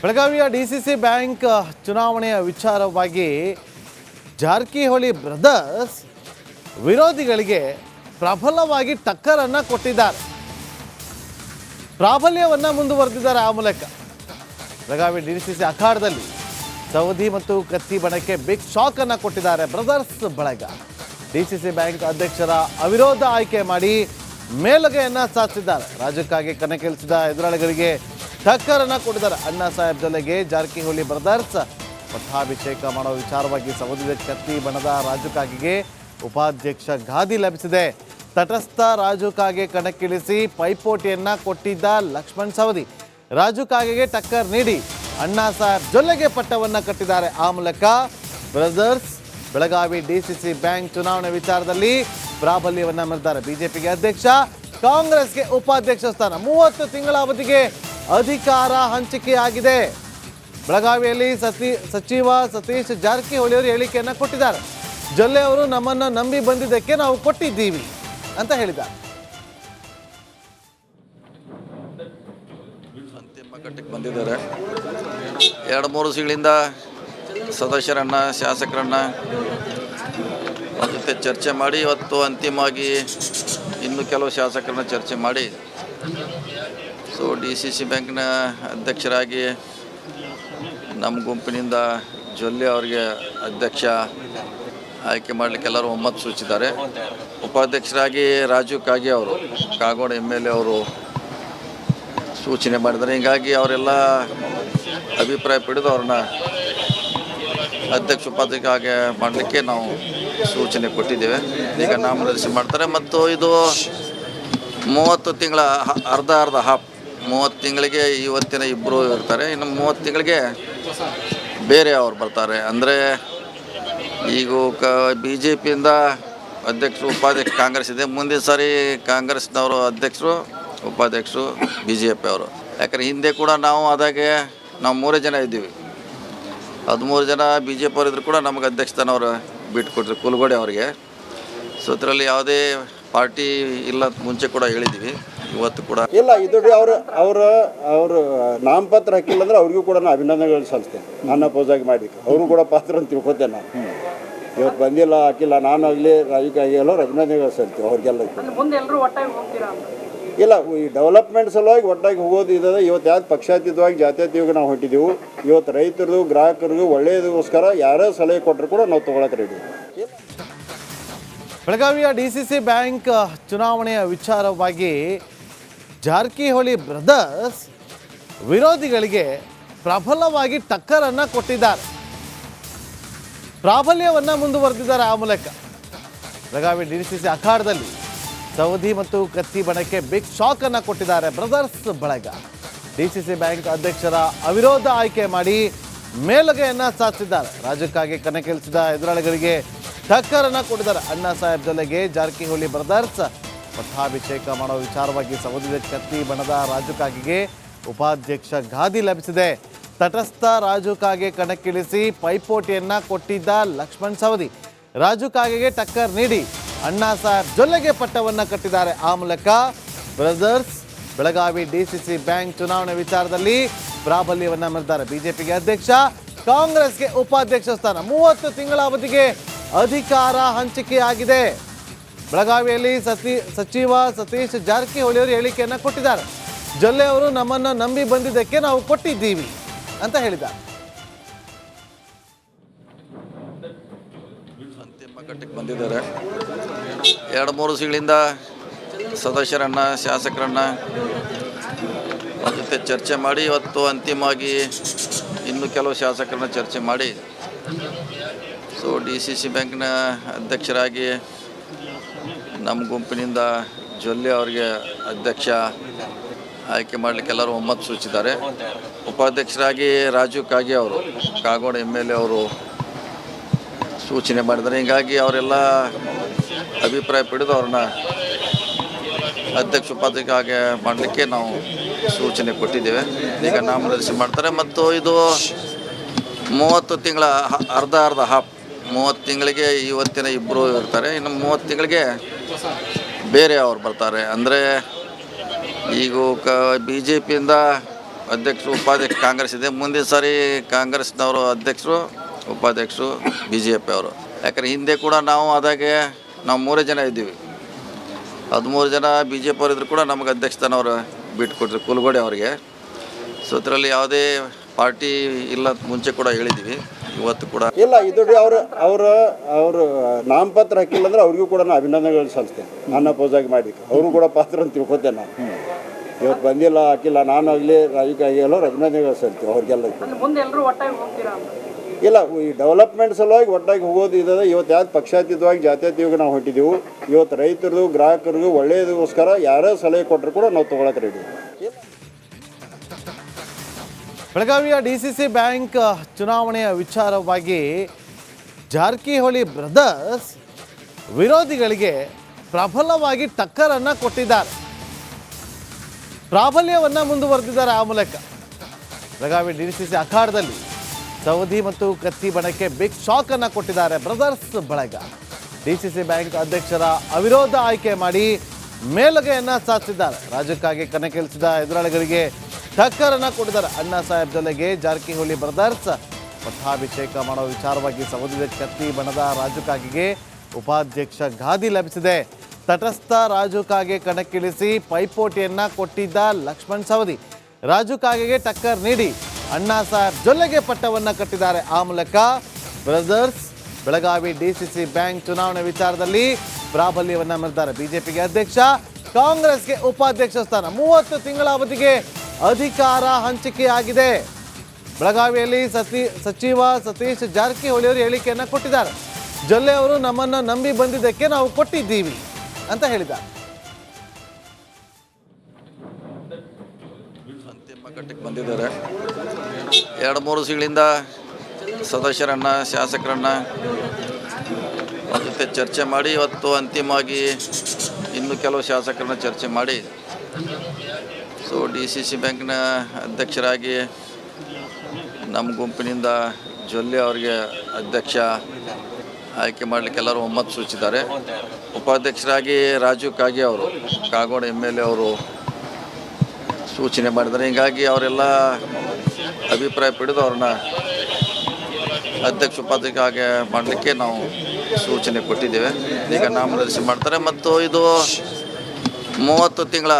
ಬೆಳಗಾವಿಯ DCC bank ಚುನಾವಣೆಯ ವಿಚಾರವಾಗಿ ಜಾರಕಿಹೊಳಿ ಬ್ರದರ್ಸ್ ವಿರೋಧಿಗಳಿಗೆ ಪ್ರಬಲವಾಗಿ ಟಕ್ಕರನ್ನು ಕೊಟ್ಟಿದ್ದಾರೆ. ಪ್ರಾಬಲ್ಯವನ್ನು ಮುಂದುವರೆದಿದ್ದಾರೆ. ಆ ಮೂಲಕ ಬೆಳಗಾವಿ ಡಿಸಿಸಿ ಅಖಾಡದಲ್ಲಿ ಸವದಿ ಮತ್ತು ಕತ್ತಿ ಬಣಕ್ಕೆ ಬಿಗ್ ಶಾಕ್ ಅನ್ನು ಕೊಟ್ಟಿದ್ದಾರೆ ಬ್ರದರ್ಸ್ ಬಳಗ. ಡಿಸಿಸಿ ಬ್ಯಾಂಕ್ ಅಧ್ಯಕ್ಷರ ಅವಿರೋಧ ಆಯ್ಕೆ ಮಾಡಿ ಮೇಲುಗೆಯನ್ನು ಸಾಧಿಸಿದ್ದಾರೆ. ರಾಜ್ಯಕ್ಕಾಗಿ ಕಣಕ್ಕಿಳಿಸಿದ ಎದುರಾಳಿಗಳಿಗೆ ಟಕ್ಕರನ್ನು ಕೊಟ್ಟಿದ್ದಾರೆ. ಅಣ್ಣಾ ಸಾಹೇಬ್ ಜೊತೆಗೆ ಜಾರಕಿಹೊಳಿ ಬ್ರದರ್ಸ್ ಪಟ್ಟಾಭಿಷೇಕ ಮಾಡೋ ವಿಚಾರವಾಗಿ ಸವದಿ ಕತ್ತಿ ಬಣದ ರಾಜಕಾಗಿಗೆ ಉಪಾಧ್ಯಕ್ಷ ಗಾದಿ ಲಭಿಸಿದೆ. ತಟಸ್ಥ ರಾಜಕಾಗೆ ಕಣಕ್ಕಿಳಿಸಿ ಪೈಪೋಟಿಯನ್ನ ಕೊಟ್ಟಿದ್ದ ಲಕ್ಷ್ಮಣ್ ಸವದಿ ರಾಜಕಾಗೆಗೆ ಟಕ್ಕರ್ ನೀಡಿ ಅಣ್ಣಾ ಸಾಹೇಬ್ ಜೊಲ್ಲೆಗೆ ಪಟ್ಟವನ್ನು ಕಟ್ಟಿದ್ದಾರೆ. ಆ ಮೂಲಕ ಬ್ರದರ್ಸ್ ಬೆಳಗಾವಿ ಡಿಸಿಸಿ ಬ್ಯಾಂಕ್ ಚುನಾವಣೆ ವಿಚಾರದಲ್ಲಿ ಪ್ರಾಬಲ್ಯವನ್ನು ಮೆರೆದಿದ್ದಾರೆ. ಬಿಜೆಪಿಗೆ ಅಧ್ಯಕ್ಷ, ಕಾಂಗ್ರೆಸ್ಗೆ ಉಪಾಧ್ಯಕ್ಷ ಸ್ಥಾನ 30 ತಿಂಗಳ ಅವಧಿಗೆ ಅಧಿಕಾರ ಹಂಚಿಕೆಯಾಗಿದೆ. ಬೆಳಗಾವಿಯಲ್ಲಿ ಸಚಿವ ಸತೀಶ್ ಜಾರಕಿಹೊಳಿ ಅವರು ಹೇಳಿಕೆಯನ್ನು ಕೊಟ್ಟಿದ್ದಾರೆ. ಜೊಲ್ಲೆ ಅವರು ನಮ್ಮನ್ನು ನಂಬಿ ಬಂದಿದ್ದಕ್ಕೆ ನಾವು ಕೊಟ್ಟಿದ್ದೀವಿ ಅಂತ ಹೇಳಿದ್ದಾರೆ. ಅಂತಿಮ ಘಟ್ಟಕ್ಕೆ ಬಂದಿದ್ದಾರೆ. 2-3 ದಿವಸಗಳಿಂದ ಸದಸ್ಯರನ್ನ, ಶಾಸಕರನ್ನ ಜೊತೆ ಚರ್ಚೆ ಮಾಡಿ ಇವತ್ತು ಅಂತಿಮವಾಗಿ ಇನ್ನು ಕೆಲವು ಶಾಸಕರನ್ನ ಚರ್ಚೆ ಮಾಡಿ ಡಿಸಿಸಿ ಬ್ಯಾಂಕ್ನ ಅಧ್ಯಕ್ಷರಾಗಿ ನಮ್ಮ ಗುಂಪಿನಿಂದ ಜೊಲ್ಲೆ ಅವರಿಗೆ ಅಧ್ಯಕ್ಷ ಆಯ್ಕೆ ಮಾಡಲಿಕ್ಕೆ ಎಲ್ಲರೂ ಒಮ್ಮತ ಸೂಚಿಸಿದ್ದಾರೆ. ಉಪಾಧ್ಯಕ್ಷರಾಗಿ ರಾಜು ಕಾಗೆ ಅವರು, ಕಾಗೋಡು MLA ಅವರು ಸೂಚನೆ ಮಾಡಿದ್ದಾರೆ. ಹೀಗಾಗಿ ಅವರೆಲ್ಲ ಅಭಿಪ್ರಾಯ ಪಡೆದು ಅವ್ರನ್ನ ಅಧ್ಯಕ್ಷ ಉಪಾಧ್ಯಕ್ಷ ಹಾಗೆ ಮಾಡಲಿಕ್ಕೆ ನಾವು ಸೂಚನೆ ಕೊಟ್ಟಿದ್ದೇವೆ. ಈಗ ನಾಮನಿರ್ದೇಶನ ಮಾಡ್ತಾರೆ. ಮತ್ತು ಇದು 30 ತಿಂಗಳ ಅರ್ಧ ಹಾಫ್ 30 ತಿಂಗಳಿಗೆ ಇವತ್ತಿನ ಇಬ್ಬರು ಇರ್ತಾರೆ. ಇನ್ನು 30 ತಿಂಗಳಿಗೆ ಬೇರೆ ಅವ್ರು ಬರ್ತಾರೆ. ಅಂದರೆ ಈಗ BJPಯಿಂದ ಅಧ್ಯಕ್ಷರು, ಉಪಾಧ್ಯಕ್ಷರು ಕಾಂಗ್ರೆಸ್ ಇದೆ. ಮುಂದಿನ ಸಾರಿ ಕಾಂಗ್ರೆಸ್ನವರು ಅಧ್ಯಕ್ಷರು, ಉಪಾಧ್ಯಕ್ಷರು BJP ಅವರು. ಯಾಕಂದರೆ ಹಿಂದೆ ಕೂಡ ನಾವು ಆದಾಗೆ ನಾವು 3 ಜನ ಇದ್ದೀವಿ. 13 ಜನ BJP ಅವರು ಇದ್ರು ಕೂಡ ನಮಗೆ ಅಧ್ಯಕ್ಷತನವರು ಬಿಟ್ಕೊಟ್ರು ಕುಲಗೋಡೆ ಅವರಿಗೆ. ಇದರಲ್ಲಿ ಯಾವುದೇ ಪಾರ್ಟಿ ಇಲ್ಲ ಅಂತ ಮುಂಚೆ ಕೂಡ ಹೇಳಿದ್ದೀವಿ. ಇವತ್ತು ಕೂಡ ಇಲ್ಲ. ಇದು ಅವರು ನಾಮಪತ್ರ ಹಾಕಿಲ್ಲ ಅಂದ್ರೆ ಅವ್ರಿಗೂ ಕೂಡ ನಾನು ಅಭಿನಂದನೆಗಳು ಸಲ್ಲಿಸ್ತೇನೆ. ನನ್ನ ಅಪೋಸಾಗಿ ಮಾಡಿಕ್ಕೆ ಅವರು ಕೂಡ ಪಾತ್ರ ಅಂತ ತಿಳ್ಕೊತೇನೆ. ನಾನು ಇವತ್ತು ಬಂದಿಲ್ಲ, ಹಾಕಿಲ್ಲ, ನಾನು ಆಗಲಿ ರಾಜಕೀಯ ಎಲ್ಲರೂ ಅಭಿನಂದನೆಗಳು ಸಲ್ಲಿಸ್ತೀವಿ ಅವ್ರಿಗೆಲ್ಲ. ಇಲ್ಲ, ಈ ಡೆವಲಪ್ಮೆಂಟ್ ಸಲುವಾಗಿ ಒಟ್ಟಾಗಿ ಹೋಗೋದು ಇದೆ. ಇವತ್ತು ಯಾಕೆ ಪಕ್ಷಾತೀತವಾಗಿ ಜಾತ್ಯತೀತವಾಗಿ ನಾವು ಹೊಂಟಿದ್ದೀವಿ. ಇವತ್ತು ರೈತರದು, ಗ್ರಾಹಕರಿಗೂ ಒಳ್ಳೆಯದಕ್ಕೋಸ್ಕರ ಯಾರೇ ಸಲಹೆ ಕೊಟ್ಟರು ಕೂಡ ನಾವು ತೊಗೊಳಕ್ಕೆ ರೆಡಿ. ಬೆಳಗಾವಿಯ ಡಿಸಿಸಿ ಬ್ಯಾಂಕ್ ಚುನಾವಣೆಯ ವಿಚಾರವಾಗಿ ಜಾರಕಿಹೊಳಿ ಬ್ರದರ್ಸ್ ವಿರೋಧಿಗಳಿಗೆ ಪ್ರಬಲವಾಗಿ ಟಕ್ಕರನ್ನು ಕೊಟ್ಟಿದ್ದಾರೆ. ಪ್ರಾಬಲ್ಯವನ್ನು ಮುಂದುವರೆದಿದ್ದಾರೆ. ಆ ಮೂಲಕ ಬೆಳಗಾವಿ ಡಿಸಿಸಿ ಅಖಾಡದಲ್ಲಿ ಸವದಿ ಮತ್ತು ಕತ್ತಿ ಬಣಕ್ಕೆ ಬಿಗ್ ಶಾಕ್ ಅನ್ನು ಕೊಟ್ಟಿದ್ದಾರೆ ಬ್ರದರ್ಸ್ ಬಳಗ. ಡಿಸಿಸಿ ಬ್ಯಾಂಕ್ ಅಧ್ಯಕ್ಷರ ಅವಿರೋಧ ಆಯ್ಕೆ ಮಾಡಿ ಮೇಲುಗೆಯನ್ನು ಸಾಧಿಸಿದ್ದಾರೆ. ರಾಜ್ಯಕ್ಕಾಗಿ ಕಣಕ್ಕಿಳಿಸಿದ ಎದುರಾಳಿಗಳಿಗೆ ಟಕ್ಕರನ್ನು ಕೊಟ್ಟಿದ್ದಾರೆ. ಅಣ್ಣಾ ಸಾಹೇಬ್ ಜೊತೆಗೆ ಜಾರಕಿಹೊಳಿ ಬ್ರದರ್ಸ್ ಪಟ್ಟಾಭಿಷೇಕ ಮಾಡೋ ವಿಚಾರವಾಗಿ ಸವದಿ ಕತ್ತಿ ಬಣದ ರಾಜಕಾಗಿಗೆ ಉಪಾಧ್ಯಕ್ಷ ಗಾದಿ ಲಭಿಸಿದೆ. ತಟಸ್ಥ ರಾಜಕಾಗೆ ಕಣಕ್ಕಿಳಿಸಿ ಪೈಪೋಟಿಯನ್ನ ಕೊಟ್ಟಿದ್ದ ಲಕ್ಷ್ಮಣ್ ಸವದಿ ರಾಜಕಾಗೆಗೆ ಟಕ್ಕರ್ ನೀಡಿ ಅಣ್ಣಾ ಸಾಹೇಬ್ ಜೊಲ್ಲೆಗೆ ಪಟ್ಟವನ್ನು ಕಟ್ಟಿದ್ದಾರೆ. ಆ ಮೂಲಕ ಬ್ರದರ್ಸ್ ಬೆಳಗಾವಿ ಡಿಸಿಸಿ ಬ್ಯಾಂಕ್ ಚುನಾವಣೆ ವಿಚಾರದಲ್ಲಿ ಪ್ರಾಬಲ್ಯವನ್ನು ಮೆರೆದಿದ್ದಾರೆ. ಬಿಜೆಪಿಗೆ ಅಧ್ಯಕ್ಷ, ಕಾಂಗ್ರೆಸ್ಗೆ ಉಪಾಧ್ಯಕ್ಷ ಸ್ಥಾನ 30 ತಿಂಗಳ ಅವಧಿಗೆ ಅಧಿಕಾರ ಹಂಚಿಕೆಯಾಗಿದೆ. ಬೆಳಗಾವಿಯಲ್ಲಿ ಸಚಿವ ಸತೀಶ್ ಜಾರಕಿಹೊಳಿ ಅವರು ಹೇಳಿಕೆಯನ್ನು ಕೊಟ್ಟಿದ್ದಾರೆ. ಜೊಲ್ಲೆ ಅವರು ನಮ್ಮನ್ನು ನಂಬಿ ಬಂದಿದ್ದಕ್ಕೆ ನಾವು ಕೊಟ್ಟಿದ್ದೀವಿ ಅಂತ ಹೇಳಿದ್ದಾರೆ. ಅಂತಿಮ ಘಟ್ಟಕ್ಕೆ ಬಂದಿದ್ದಾರೆ. 2-3 ದಿವಸಗಳಿಂದ ಸದಸ್ಯರನ್ನ, ಶಾಸಕರನ್ನ ಜೊತೆ ಚರ್ಚೆ ಮಾಡಿ ಇವತ್ತು ಅಂತಿಮವಾಗಿ ಇನ್ನು ಕೆಲವು ಶಾಸಕರನ್ನ ಚರ್ಚೆ ಮಾಡಿ ಡಿಸಿಸಿ ಬ್ಯಾಂಕ್ನ ಅಧ್ಯಕ್ಷರಾಗಿ ನಮ್ಮ ಗುಂಪಿನಿಂದ ಜೊಲ್ಲೆ ಅವರಿಗೆ ಅಧ್ಯಕ್ಷ ಆಯ್ಕೆ ಮಾಡಲಿಕ್ಕೆ ಎಲ್ಲರೂ ಒಮ್ಮತ ಸೂಚಿಸಿದ್ದಾರೆ. ಉಪಾಧ್ಯಕ್ಷರಾಗಿ ರಾಜು ಕಾಗೆ ಅವರು, ಕಾಗೋಡು MLA ಅವರು ಸೂಚನೆ ಮಾಡಿದ್ದಾರೆ. ಹೀಗಾಗಿ ಅವರೆಲ್ಲ ಅಭಿಪ್ರಾಯ ಪಡೆದು ಅವ್ರನ್ನ ಅಧ್ಯಕ್ಷ ಉಪಾಧ್ಯಕ್ಷ ಹಾಗೆ ಮಾಡಲಿಕ್ಕೆ ನಾವು ಸೂಚನೆ ಕೊಟ್ಟಿದ್ದೇವೆ. ಈಗ ನಾಮನಿರ್ದೇಶನ ಮಾಡ್ತಾರೆ. ಮತ್ತು ಇದು 30 ತಿಂಗಳ ಅರ್ಧ ಹಾಫ್ 30 ತಿಂಗಳಿಗೆ ಇವತ್ತಿನ ಇಬ್ಬರು ಇರ್ತಾರೆ. ಇನ್ನು 30 ತಿಂಗಳಿಗೆ ಬೇರೆ ಅವ್ರು ಬರ್ತಾರೆ. ಅಂದರೆ ಈಗ BJPಯಿಂದ ಅಧ್ಯಕ್ಷರು ಉಪಾಧ್ಯಕ್ಷ ಕಾಂಗ್ರೆಸ್ ಇದೆ. ಮುಂದಿನ ಸಾರಿ ಕಾಂಗ್ರೆಸ್ನವರು ಅಧ್ಯಕ್ಷರು, ಉಪಾಧ್ಯಕ್ಷರು BJP ಅವರು. ಯಾಕಂದರೆ ಹಿಂದೆ ಕೂಡ ನಾವು ಆದಾಗೆ ನಾವು 3 ಜನ ಇದ್ದೀವಿ. 13 ಜನ BJP ಅವರು ಇದ್ರು ಕೂಡ ನಮಗೆ ಅಧ್ಯಕ್ಷತನವರು ಬಿಟ್ಟು ಕೊಟ್ಟರು ಕುಲಗೋಡೆ ಅವರಿಗೆ. ಸೊ ಇದರಲ್ಲಿ ಯಾವುದೇ ಪಾರ್ಟಿ ಇಲ್ಲ ಮುಂಚೆ ಕೂಡ ಹೇಳಿದ್ದೀವಿ, ಇವತ್ತು ಕೂಡ ಇಲ್ಲ. ಇದು ಅವರು ನಾಮಪತ್ರ ಹಾಕಿಲ್ಲ ಅಂದ್ರೆ ಅವ್ರಿಗೂ ಕೂಡ ನಾನು ಅಭಿನಂದನೆಗಳು ಸಲ್ಲಿಸ್ತೇನೆ. ನನ್ನ ಪೋಸಾಗಿ ಮಾಡಿದ್ದಕ್ಕೆ ಅವರು ಕೂಡ ಪಾತ್ರ ಅಂತ ತಿಳ್ಕೊತೇನೆ ನಾನು. ಇವತ್ತು ಬಂದಿಲ್ಲ, ಹಾಕಿಲ್ಲ, ನಾನು ಆಗಲಿ ರಾಜಕೀಯ ಎಲ್ಲರೂ ಅಭಿನಂದನೆಗಳು ಸಲ್ಲಿಸ್ತೀವಿ ಅವ್ರಿಗೆಲ್ಲ. ಇಲ್ಲ, ಈ ಡೆವಲಪ್ಮೆಂಟ್ ಸಲುವಾಗಿ ಒಟ್ಟಾಗಿ ಹೋಗೋದು ಇದೆ. ಇವತ್ತು ಯಾವ್ದು ಪಕ್ಷಾತೀತವಾಗಿ ಜಾತ್ಯತೀತವಾಗಿ ನಾವು ಹೊಟ್ಟಿದ್ದೀವಿ. ಇವತ್ತು ರೈತರದು ಗ್ರಾಹಕರಿಗೂ ಒಳ್ಳೆಯದಕ್ಕೋಸ್ಕರ ಯಾರೇ ಸಲಹೆ ಕೊಟ್ಟರು ಕೂಡ ನಾವು ತೊಗೊಳಕ್ಕೆ ರೆಡಿ. ಬೆಳಗಾವಿಯ DCC ಬ್ಯಾಂಕ್ ಚುನಾವಣೆಯ ವಿಚಾರವಾಗಿ ಜಾರಕಿಹೊಳಿ ಬ್ರದರ್ಸ್ ವಿರೋಧಿಗಳಿಗೆ ಪ್ರಬಲವಾಗಿ ಟಕ್ಕರನ್ನು ಕೊಟ್ಟಿದ್ದಾರೆ, ಪ್ರಾಬಲ್ಯವನ್ನು ಮುಂದುವರೆದಿದ್ದಾರೆ. ಆ ಮೂಲಕ ಬೆಳಗಾವಿ DCC ಅಖಾಡದಲ್ಲಿ ಸವದಿ ಮತ್ತು ಕತ್ತಿ ಬಣಕ್ಕೆ ಬಿಗ್ ಶಾಕ್ ಅನ್ನು ಕೊಟ್ಟಿದ್ದಾರೆ ಬ್ರದರ್ಸ್ ಬಳಗ. DCC ಬ್ಯಾಂಕ್ ಅಧ್ಯಕ್ಷರ ಅವಿರೋಧ ಆಯ್ಕೆ ಮಾಡಿ ಮೇಲುಗೆಯನ್ನು ಸಾಧಿಸಿದ್ದಾರೆ. ರಾಜ್ಯಕ್ಕಾಗಿ ಕಣಕ್ಕಿಳಿಸಿದ ಎದುರಾಳಿಗಳಿಗೆ ಟಕ್ಕರನ್ನು ಕೊಟ್ಟಿದ್ದಾರೆ. ಅಣ್ಣಾ ಸಾಹೇಬ್ ಜೊತೆಗೆ ಜಾರಕಿಹೊಳಿ ಬ್ರದರ್ಸ್ ಪಟ್ಟಾಭಿಷೇಕ ಮಾಡೋ ವಿಚಾರವಾಗಿ ಸವದಿ ಕತ್ತಿ ಬಣದ ರಾಜಕಾಗಿಗೆ ಉಪಾಧ್ಯಕ್ಷ ಗಾದಿ ಲಭಿಸಿದೆ. ತಟಸ್ಥ ರಾಜುಕಾಗೆ ಕಣಕ್ಕಿಳಿಸಿ ಪೈಪೋಟಿಯನ್ನು ಕೊಟ್ಟಿದ್ದ ಲಕ್ಷ್ಮಣ್ ಸವದಿ ರಾಜುಕಾಗೆಗೆ ಟಕ್ಕರ್ ನೀಡಿ ಅಣ್ಣಾ ಸಾಹೇಬ್ ಜೊಲ್ಲೆಗೆ ಪಟ್ಟವನ್ನು ಕಟ್ಟಿದ್ದಾರೆ. ಆ ಮೂಲಕ ಬ್ರದರ್ಸ್ ಬೆಳಗಾವಿ DCC ಬ್ಯಾಂಕ್ ಚುನಾವಣೆ ವಿಚಾರದಲ್ಲಿ ಪ್ರಾಬಲ್ಯವನ್ನು ಮೆರೆದಿದ್ದಾರೆ. ಬಿಜೆಪಿಗೆ ಅಧ್ಯಕ್ಷ, ಕಾಂಗ್ರೆಸ್ಗೆ ಉಪಾಧ್ಯಕ್ಷ ಸ್ಥಾನ, 30 ತಿಂಗಳ ಅವಧಿಗೆ ಅಧಿಕಾರ ಹಂಚಿಕೆಯಾಗಿದೆ. ಬೆಳಗಾವಿಯಲ್ಲಿ ಸಚಿವ ಸತೀಶ್ ಜಾರಕಿಹೊಳಿ ಅವರು ಹೇಳಿಕೆಯನ್ನು ಕೊಟ್ಟಿದ್ದಾರೆ. ಜೊಲ್ಲೆ ಅವರು ನಮ್ಮನ್ನು ನಂಬಿ ಬಂದಿದ್ದಕ್ಕೆ ನಾವು ಕೊಟ್ಟಿದ್ದೀವಿ ಅಂತ ಹೇಳಿದ್ದಾರೆ. ಅಂತಿಮ ಘಟ್ಟಕ್ಕೆ ಬಂದಿದ್ದಾರೆ. 2-3 ದಿವಸಗಳಿಂದ ಸದಸ್ಯರನ್ನ, ಶಾಸಕರನ್ನ ಜೊತೆ ಚರ್ಚೆ ಮಾಡಿ ಇವತ್ತು ಅಂತಿಮವಾಗಿ ಇನ್ನು ಕೆಲವು ಶಾಸಕರನ್ನ ಚರ್ಚೆ ಮಾಡಿ ಸೊ DCC ಬ್ಯಾಂಕ್ನ ಅಧ್ಯಕ್ಷರಾಗಿ ನಮ್ಮ ಗುಂಪಿನಿಂದ ಜೊಲ್ಲೆ ಅವರಿಗೆ ಅಧ್ಯಕ್ಷ ಆಯ್ಕೆ ಮಾಡಲಿಕ್ಕೆ ಎಲ್ಲರೂ ಒಮ್ಮತ ಸೂಚಿಸಿದ್ದಾರೆ. ಉಪಾಧ್ಯಕ್ಷರಾಗಿ ರಾಜು ಕಾಗೆ ಅವರು, ಕಾಗೋಡು MLA ಅವರು ಸೂಚನೆ ಮಾಡಿದ್ದಾರೆ. ಹೀಗಾಗಿ ಅವರೆಲ್ಲ ಅಭಿಪ್ರಾಯ ಪಡೆದು ಅವ್ರನ್ನ ಅಧ್ಯಕ್ಷ ಉಪಾಧ್ಯಕ್ಷ ಹಾಗೆ ಮಾಡಲಿಕ್ಕೆ ನಾವು ಸೂಚನೆ ಕೊಟ್ಟಿದ್ದೇವೆ. ಈಗ ನಾಮನಿರ್ದೇಶನ ಮಾಡ್ತಾರೆ ಮತ್ತು ಇದು 30 ತಿಂಗಳ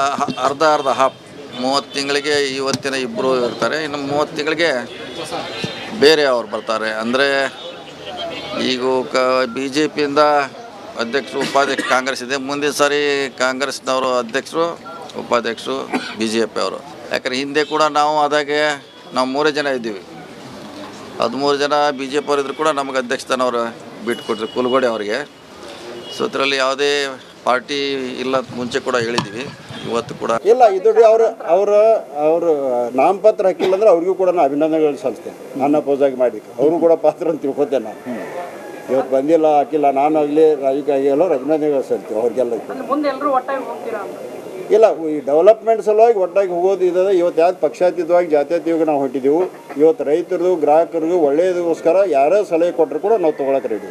ಅರ್ಧ ಹಾಫ್ 30 ತಿಂಗಳಿಗೆ ಇವತ್ತಿನ ಇಬ್ಬರು ಇರ್ತಾರೆ, ಇನ್ನು 30 ತಿಂಗಳಿಗೆ ಬೇರೆ ಅವ್ರು ಬರ್ತಾರೆ. ಅಂದರೆ ಈಗ BJPಯಿಂದ ಅಧ್ಯಕ್ಷರು, ಉಪಾಧ್ಯಕ್ಷ ಕಾಂಗ್ರೆಸ್ ಇದೆ. ಮುಂದಿನ ಸಾರಿ ಕಾಂಗ್ರೆಸ್ನವರು ಅಧ್ಯಕ್ಷರು, ಉಪಾಧ್ಯಕ್ಷರು BJP ಅವರು. ಯಾಕಂದರೆ ಹಿಂದೆ ಕೂಡ ನಾವು ಆದಾಗೆ ನಾವು 3 ಜನ ಇದ್ದೀವಿ. 13 ಜನ BJP ಅವರು ಇದ್ರು ಕೂಡ ನಮಗೆ ಅಧ್ಯಕ್ಷತನವರು ಬಿಟ್ಟು ಕೊಟ್ಟರು ಕುಲಗೋಡೆ ಅವರಿಗೆ. ಸೊ ಇದರಲ್ಲಿ ಯಾವುದೇ ಪಾರ್ಟಿ ಇಲ್ಲ ಮುಂಚೆ ಕೂಡ ಹೇಳಿದ್ದೀವಿ, ಇವತ್ತು ಕೂಡ ಇಲ್ಲ. ಇದು ಅವರು ನಾಮಪತ್ರ ಹಾಕಿಲ್ಲ ಅಂದ್ರೆ ಅವ್ರಿಗೂ ಕೂಡ ನಾನು ಅಭಿನಂದನೆಗಳು ಸಲ್ಲಿಸ್ತೇನೆ. ನನ್ನ ಪೋಸಾಗಿ ಮಾಡಿದ್ದಕ್ಕೆ ಅವರು ಕೂಡ ಪಾತ್ರ ಅಂತ ತಿಳ್ಕೊತೇನೆ ನಾನು. ಇವತ್ತು ಬಂದಿಲ್ಲ, ಹಾಕಿಲ್ಲ, ನಾನು ಆಗಲಿ ರಾಜಕೀಯ ಎಲ್ಲರೂ ಅಭಿನಂದನೆಗಳು ಸಲ್ಲಿಸ್ತೀವಿ ಅವ್ರಿಗೆಲ್ಲ. ಇಲ್ಲ, ಈ ಡೆವಲಪ್ಮೆಂಟ್ ಸಲುವಾಗಿ ಒಟ್ಟಾಗಿ ಹೋಗೋದು ಇದೆ. ಇವತ್ತು ಯಾವ್ದು ಪಕ್ಷಾತೀತವಾಗಿ ಜಾತ್ಯತೀತವಾಗಿ ನಾವು ಹೊಟ್ಟಿದ್ದೀವಿ. ಇವತ್ತು ರೈತರದು ಗ್ರಾಹಕರಿಗೂ ಒಳ್ಳೆಯದಕ್ಕೋಸ್ಕರ ಯಾರೇ ಸಲಹೆ ಕೊಟ್ಟರು ಕೂಡ ನಾವು ತೊಗೊಳಕ್ಕೆ ರೆಡಿ.